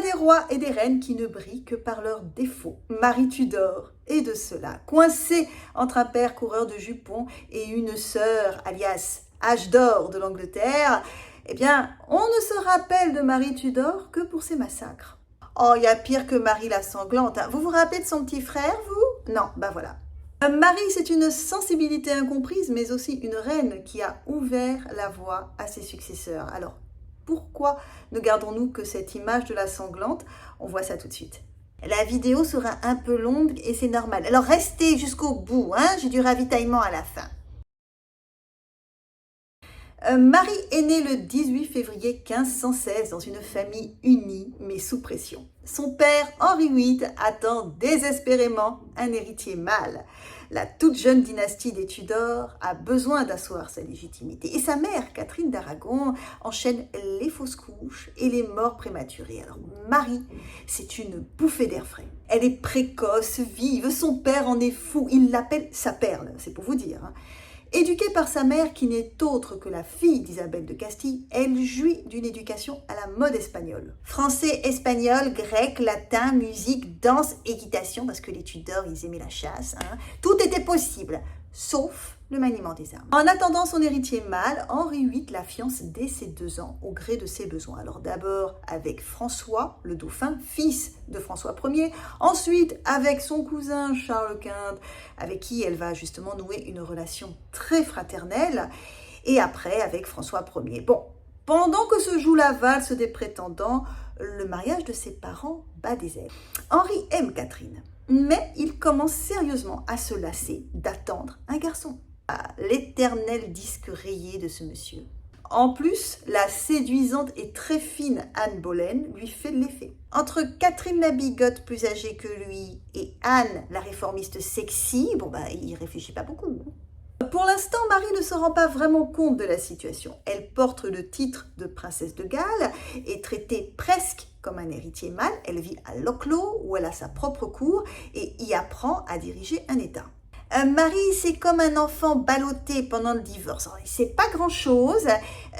des rois et des reines qui ne brillent que par leurs défauts. Marie Tudor est de cela, coincée entre un père coureur de jupons et une sœur, alias Âge d'or de l'Angleterre. Eh bien, on ne se rappelle de Marie Tudor que pour ses massacres. Oh, il y a pire que Marie la sanglante. Vous vous rappelez de son petit frère, vous? Non, ben voilà. Marie, c'est une sensibilité incomprise, mais aussi une reine qui a ouvert la voie à ses successeurs. Alors, pourquoi ne gardons-nous que cette image de la sanglante? On voit ça tout de suite. La vidéo sera un peu longue et c'est normal. Alors, restez jusqu'au bout, hein? J'ai du ravitaillement à la fin. Marie est née le 18 février 1516 dans une famille unie mais sous pression. Son père, Henri VIII, attend désespérément un héritier mâle. La toute jeune dynastie des Tudors a besoin d'asseoir sa légitimité. Et sa mère, Catherine d'Aragon, enchaîne les fausses couches et les morts prématurées. Alors Marie, c'est une bouffée d'air frais. Elle est précoce, vive, son père en est fou. Il l'appelle sa perle, c'est pour vous dire, hein. Éduquée par sa mère, qui n'est autre que la fille d'Isabelle de Castille, elle jouit d'une éducation à la mode espagnole. Français, espagnol, grec, latin, musique, danse, équitation, parce que les Tudors, ils aimaient la chasse, hein. Tout était possible, sauf le maniement des armes. En attendant son héritier mâle, Henri VIII la fiance dès ses 2 ans, au gré de ses besoins. Alors d'abord avec François, le dauphin, fils de François Ier, ensuite avec son cousin Charles Quint, avec qui elle va justement nouer une relation très fraternelle, et après avec François Ier. Bon, pendant que se joue la valse des prétendants, le mariage de ses parents bat des ailes. Henri aime Catherine, mais il commence sérieusement à se lasser d'attendre un garçon. L'éternel disque rayé de ce monsieur. En plus, la séduisante et très fine Anne Boleyn lui fait de l'effet. Entre Catherine la bigote plus âgée que lui et Anne la réformiste sexy, il réfléchit pas beaucoup. Pour l'instant, Marie ne se rend pas vraiment compte de la situation. Elle porte le titre de princesse de Galles, est traitée presque comme un héritier mâle. Elle vit à Locklow où elle a sa propre cour et y apprend à diriger un État. Marie, c'est comme un enfant ballotté pendant le divorce. Il ne sait pas grand-chose,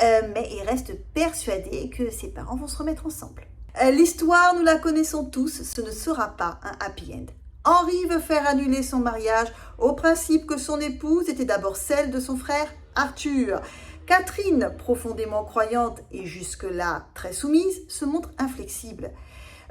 mais il reste persuadé que ses parents vont se remettre ensemble. L'histoire, nous la connaissons tous, ce ne sera pas un happy end. Henri veut faire annuler son mariage au principe que son épouse était d'abord celle de son frère Arthur. Catherine, profondément croyante et jusque-là très soumise, se montre inflexible.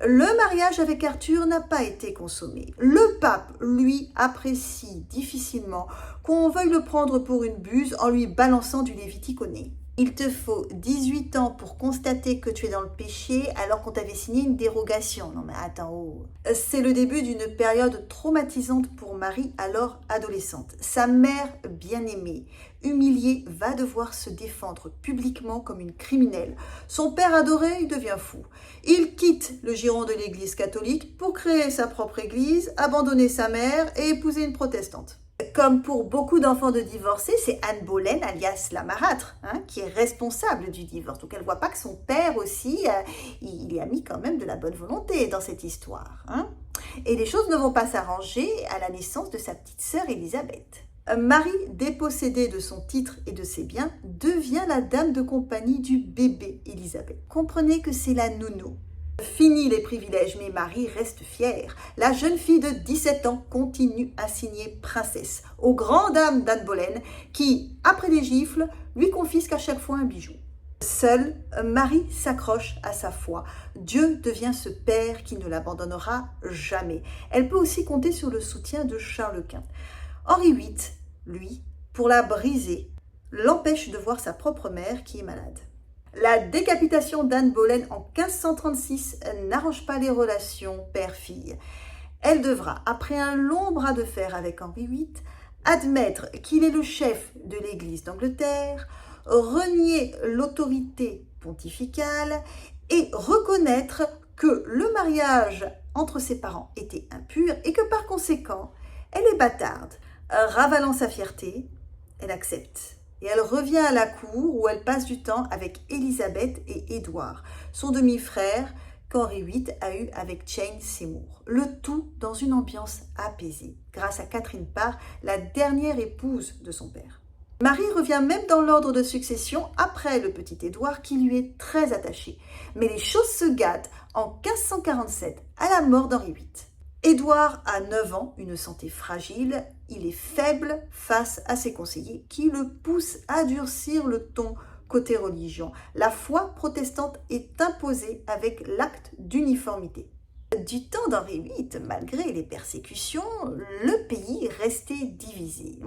Le mariage avec Arthur n'a pas été consommé. Le pape, lui, apprécie difficilement qu'on veuille le prendre pour une buse en lui balançant du Lévitique au nez. Il te faut 18 ans pour constater que tu es dans le péché alors qu'on t'avait signé une dérogation. Non mais attends, oh. C'est le début d'une période traumatisante pour Marie, alors adolescente. Sa mère bien-aimée, humiliée, va devoir se défendre publiquement comme une criminelle. Son père adoré, il devient fou. Il quitte le giron de l'église catholique pour créer sa propre église, abandonner sa mère et épouser une protestante. Comme pour beaucoup d'enfants de divorcés, c'est Anne Boleyn, alias la marâtre, qui est responsable du divorce. Donc elle ne voit pas que son père aussi, il y a mis quand même de la bonne volonté dans cette histoire. Et les choses ne vont pas s'arranger à la naissance de sa petite sœur Élisabeth. Marie, dépossédée de son titre et de ses biens, devient la dame de compagnie du bébé Élisabeth. Comprenez que c'est la nounou. Fini les privilèges, mais Marie reste fière. La jeune fille de 17 ans continue à signer princesse aux grandes dames d'Anne Boleyn qui, après des gifles, lui confisquent à chaque fois un bijou. Seule, Marie s'accroche à sa foi. Dieu devient ce père qui ne l'abandonnera jamais. Elle peut aussi compter sur le soutien de Charles Quint. Henri VIII, lui, pour la briser, l'empêche de voir sa propre mère qui est malade. La décapitation d'Anne Boleyn en 1536 n'arrange pas les relations père-fille. Elle devra, après un long bras de fer avec Henri VIII, admettre qu'il est le chef de l'Église d'Angleterre, renier l'autorité pontificale et reconnaître que le mariage entre ses parents était impur et que par conséquent, elle est bâtarde. Ravalant sa fierté, elle accepte. Et elle revient à la cour où elle passe du temps avec Élisabeth et Édouard, son demi-frère qu'Henri VIII a eu avec Jane Seymour. Le tout dans une ambiance apaisée, grâce à Catherine Parr, la dernière épouse de son père. Marie revient même dans l'ordre de succession après le petit Édouard qui lui est très attaché. Mais les choses se gâtent en 1547 à la mort d'Henri VIII. Édouard a 9 ans, une santé fragile, il est faible face à ses conseillers qui le poussent à durcir le ton côté religion. La foi protestante est imposée avec l'acte d'uniformité. Du temps d'Henri VIII, malgré les persécutions, le pays restait divisé.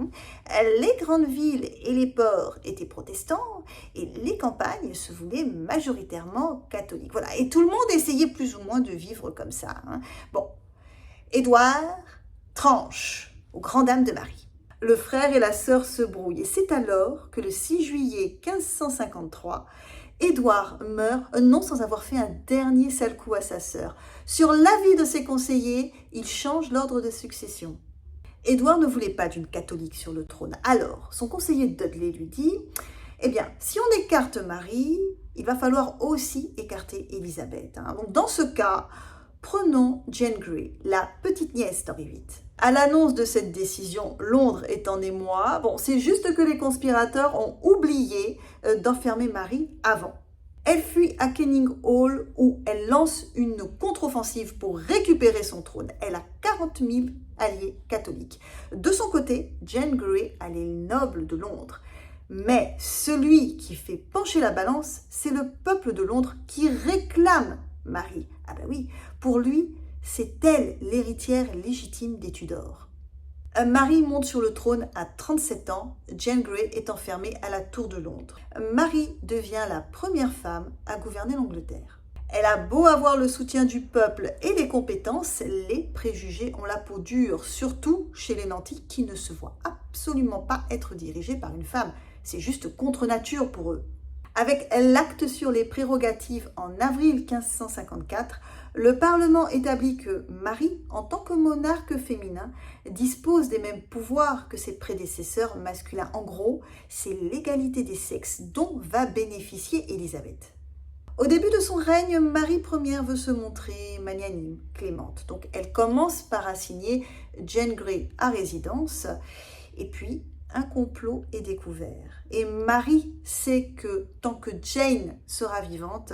Les grandes villes et les ports étaient protestants et les campagnes se voulaient majoritairement catholiques. Voilà. Et tout le monde essayait plus ou moins de vivre comme ça. Bon, Édouard tranche aux grandes dames de Marie. Le frère et la sœur se brouillent et c'est alors que le 6 juillet 1553, Édouard meurt, non sans avoir fait un dernier sale coup à sa sœur. Sur l'avis de ses conseillers, il change l'ordre de succession. Édouard ne voulait pas d'une catholique sur le trône. Alors, son conseiller Dudley lui dit « Eh bien, si on écarte Marie, il va falloir aussi écarter Élisabeth. Donc, dans ce cas, prenons Jane Grey, la petite nièce d'Henri VIII. » À l'annonce de cette décision, Londres est en émoi. Bon, c'est juste que les conspirateurs ont oublié d'enfermer Marie avant. Elle fuit à Kenning Hall où elle lance une contre-offensive pour récupérer son trône. Elle a 40 000 alliés catholiques. De son côté, Jane Grey a les nobles de Londres. Mais celui qui fait pencher la balance, c'est le peuple de Londres qui réclame Marie. Ah ben oui, pour lui, c'est elle l'héritière légitime des Tudors. Marie monte sur le trône à 37 ans, Jane Grey est enfermée à la Tour de Londres. Marie devient la première femme à gouverner l'Angleterre. Elle a beau avoir le soutien du peuple et les compétences, les préjugés ont la peau dure, surtout chez les nantis qui ne se voient absolument pas être dirigés par une femme. C'est juste contre nature pour eux. Avec l'acte sur les prérogatives en avril 1554, le Parlement établit que Marie, en tant que monarque féminin, dispose des mêmes pouvoirs que ses prédécesseurs masculins. En gros, c'est l'égalité des sexes dont va bénéficier Élisabeth. Au début de son règne, Marie Ière veut se montrer magnanime, clémente. Donc elle commence par assigner Jane Grey à résidence et puis un complot est découvert. Et Marie sait que tant que Jane sera vivante,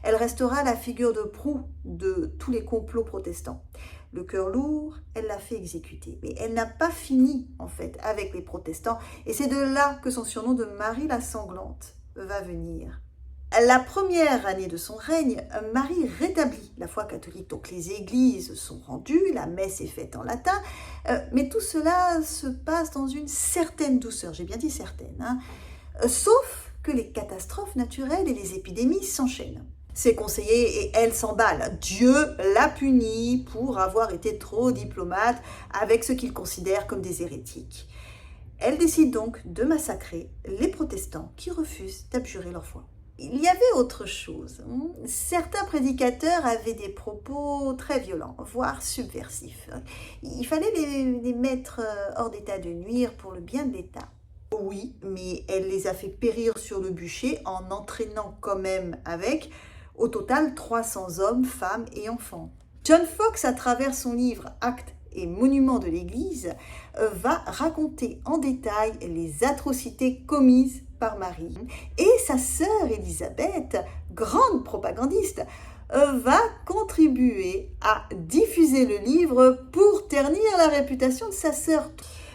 elle restera la figure de proue de tous les complots protestants. Le cœur lourd, elle l'a fait exécuter. Mais elle n'a pas fini, en fait, avec les protestants. Et c'est de là que son surnom de Marie la Sanglante va venir. La première année de son règne, Marie rétablit la foi catholique. Donc les églises sont rendues, la messe est faite en latin, mais tout cela se passe dans une certaine douceur, j'ai bien dit certaine, sauf que les catastrophes naturelles et les épidémies s'enchaînent. Ses conseillers et elle s'emballent. Dieu la punit pour avoir été trop diplomate avec ce qu'ils considèrent comme des hérétiques. Elle décide donc de massacrer les protestants qui refusent d'abjurer leur foi. Il y avait autre chose. Certains prédicateurs avaient des propos très violents, voire subversifs. Il fallait les mettre hors d'état de nuire pour le bien de l'État. Oui, mais elle les a fait périr sur le bûcher en entraînant quand même avec, au total, 300 hommes, femmes et enfants. John Foxe, à travers son livre « Actes et monuments de l'Église », va raconter en détail les atrocités commises par Marie. Et sa sœur Élisabeth, grande propagandiste, va contribuer à diffuser le livre pour ternir la réputation de sa sœur.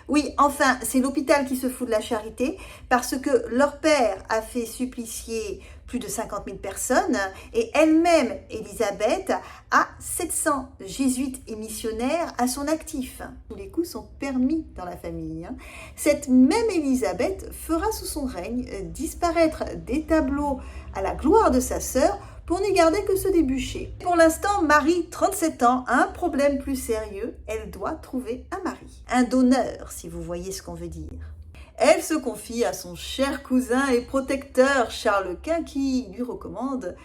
Oui, enfin, c'est l'hôpital qui se fout de la charité parce que leur père a fait supplicier plus de 50 000 personnes et elle-même, Élisabeth, a 700 jésuites et missionnaires à son actif. Tous les coups sont permis dans la famille. Cette même Élisabeth fera sous son règne disparaître des tableaux à la gloire de sa sœur pour n'y garder que ceux des bûchers. Pour l'instant, Marie, 37 ans, a un problème plus sérieux. Elle doit trouver un mari. Un donneur, si vous voyez ce qu'on veut dire. Elle se confie à son cher cousin et protecteur Charles Quint qui lui recommande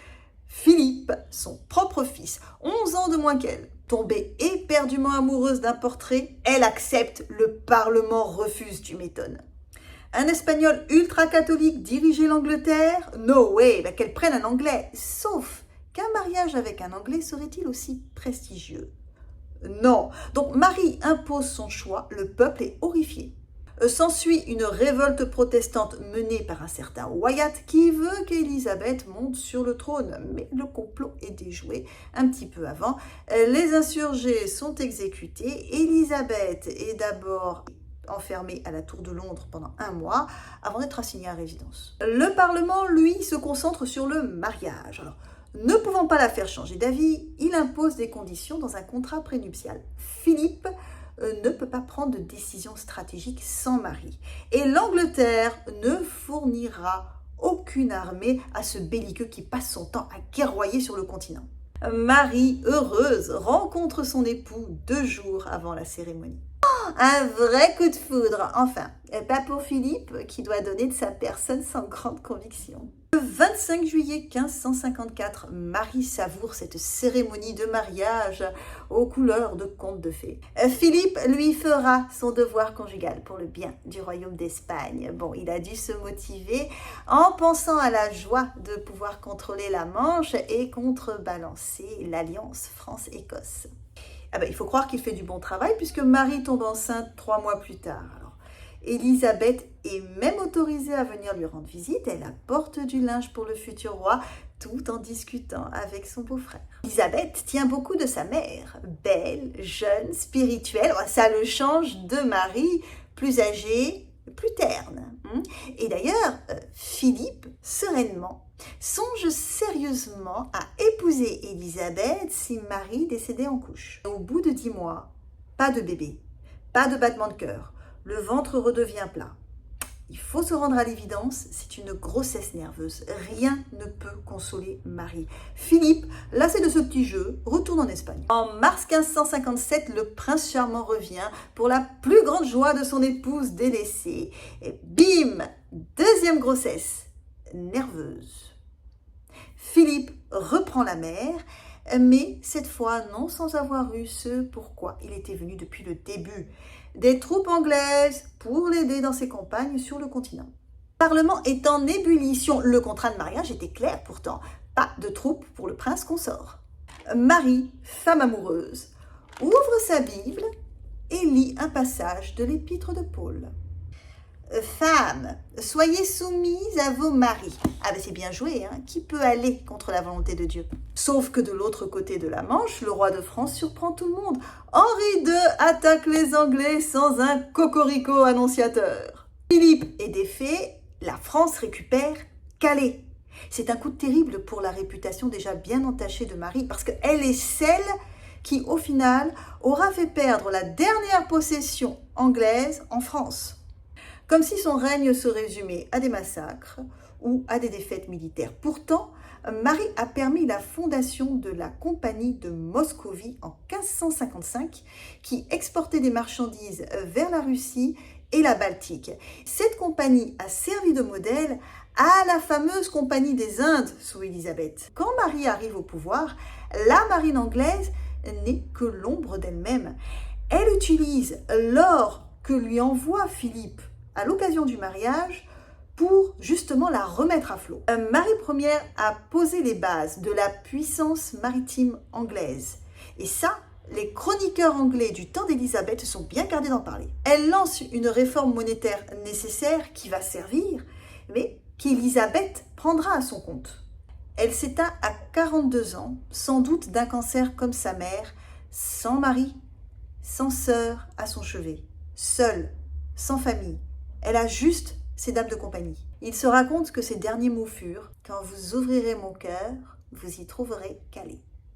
Philippe, son propre fils, 11 ans de moins qu'elle. Tombée éperdument amoureuse d'un portrait, elle accepte, le Parlement refuse, tu m'étonnes. Un Espagnol ultra-catholique dirigeait l'Angleterre? No way, qu'elle prenne un Anglais. Sauf qu'un mariage avec un Anglais serait-il aussi prestigieux? Non. Donc Marie impose son choix, le peuple est horrifié. S'ensuit une révolte protestante menée par un certain Wyatt qui veut qu'Élisabeth monte sur le trône. Mais le complot est déjoué un petit peu avant. Les insurgés sont exécutés. Élisabeth est d'abord enfermée à la Tour de Londres pendant 1 mois avant d'être assignée à résidence. Le Parlement, lui, se concentre sur le mariage. Alors, ne pouvant pas la faire changer d'avis, il impose des conditions dans un contrat prénuptial. Philippe ne peut pas prendre de décision stratégique sans Marie. Et l'Angleterre ne fournira aucune armée à ce belliqueux qui passe son temps à guerroyer sur le continent. Marie, heureuse, rencontre son époux 2 jours avant la cérémonie. Un vrai coup de foudre, enfin, pas pour Philippe qui doit donner de sa personne sans grande conviction. Le 25 juillet 1554, Marie savoure cette cérémonie de mariage aux couleurs de conte de fées. Philippe lui fera son devoir conjugal pour le bien du royaume d'Espagne. Bon, il a dû se motiver en pensant à la joie de pouvoir contrôler la Manche et contrebalancer l'alliance France-Écosse. Il faut croire qu'il fait du bon travail puisque Marie tombe enceinte 3 mois plus tard. Alors, Élisabeth est même autorisée à venir lui rendre visite. Elle apporte du linge pour le futur roi tout en discutant avec son beau-frère. Élisabeth tient beaucoup de sa mère, belle, jeune, spirituelle. Ça le change de Marie, plus âgée, plus terne. Et d'ailleurs, Philippe, sereinement, songe sérieusement à épouser Élisabeth si Marie décédait en couche. Au bout de 10 mois, pas de bébé, pas de battement de cœur, le ventre redevient plat. Il faut se rendre à l'évidence, c'est une grossesse nerveuse. Rien ne peut consoler Marie. Philippe, lassé de ce petit jeu, retourne en Espagne. En mars 1557, le prince charmant revient pour la plus grande joie de son épouse délaissée. Et bim, 2e grossesse nerveuse. Philippe reprend la mer, mais cette fois non sans avoir eu ce pourquoi il était venu depuis le début. Des troupes anglaises pour l'aider dans ses campagnes sur le continent. Le Parlement est en ébullition. Le contrat de mariage était clair pourtant. Pas de troupes pour le prince consort. Marie, femme amoureuse, ouvre sa Bible et lit un passage de l'épître de Paul. Femmes, soyez soumises à vos maris. C'est bien joué, hein? Qui peut aller contre la volonté de Dieu? Sauf que de l'autre côté de la Manche, le roi de France surprend tout le monde. Henri II attaque les Anglais sans un cocorico annonciateur. Philippe est défait, la France récupère Calais. C'est un coup terrible pour la réputation déjà bien entachée de Marie, parce qu'elle est celle qui, au final, aura fait perdre la dernière possession anglaise en France. Comme si son règne se résumait à des massacres ou à des défaites militaires. Pourtant, Marie a permis la fondation de la Compagnie de Moscovie en 1555 qui exportait des marchandises vers la Russie et la Baltique. Cette compagnie a servi de modèle à la fameuse Compagnie des Indes sous Élisabeth. Quand Marie arrive au pouvoir, la marine anglaise n'est que l'ombre d'elle-même. Elle utilise l'or que lui envoie Philippe à l'occasion du mariage pour justement la remettre à flot. Marie Ier a posé les bases de la puissance maritime anglaise. Et ça, les chroniqueurs anglais du temps d'Élisabeth sont bien gardés d'en parler. Elle lance une réforme monétaire nécessaire qui va servir, mais qu'Élisabeth prendra à son compte. Elle s'éteint à 42 ans, sans doute d'un cancer comme sa mère, sans mari, sans sœur à son chevet, seule, sans famille. Elle a juste ses dames de compagnie. Il se raconte que ses derniers mots furent « Quand vous ouvrirez mon cœur, vous y trouverez Calais ».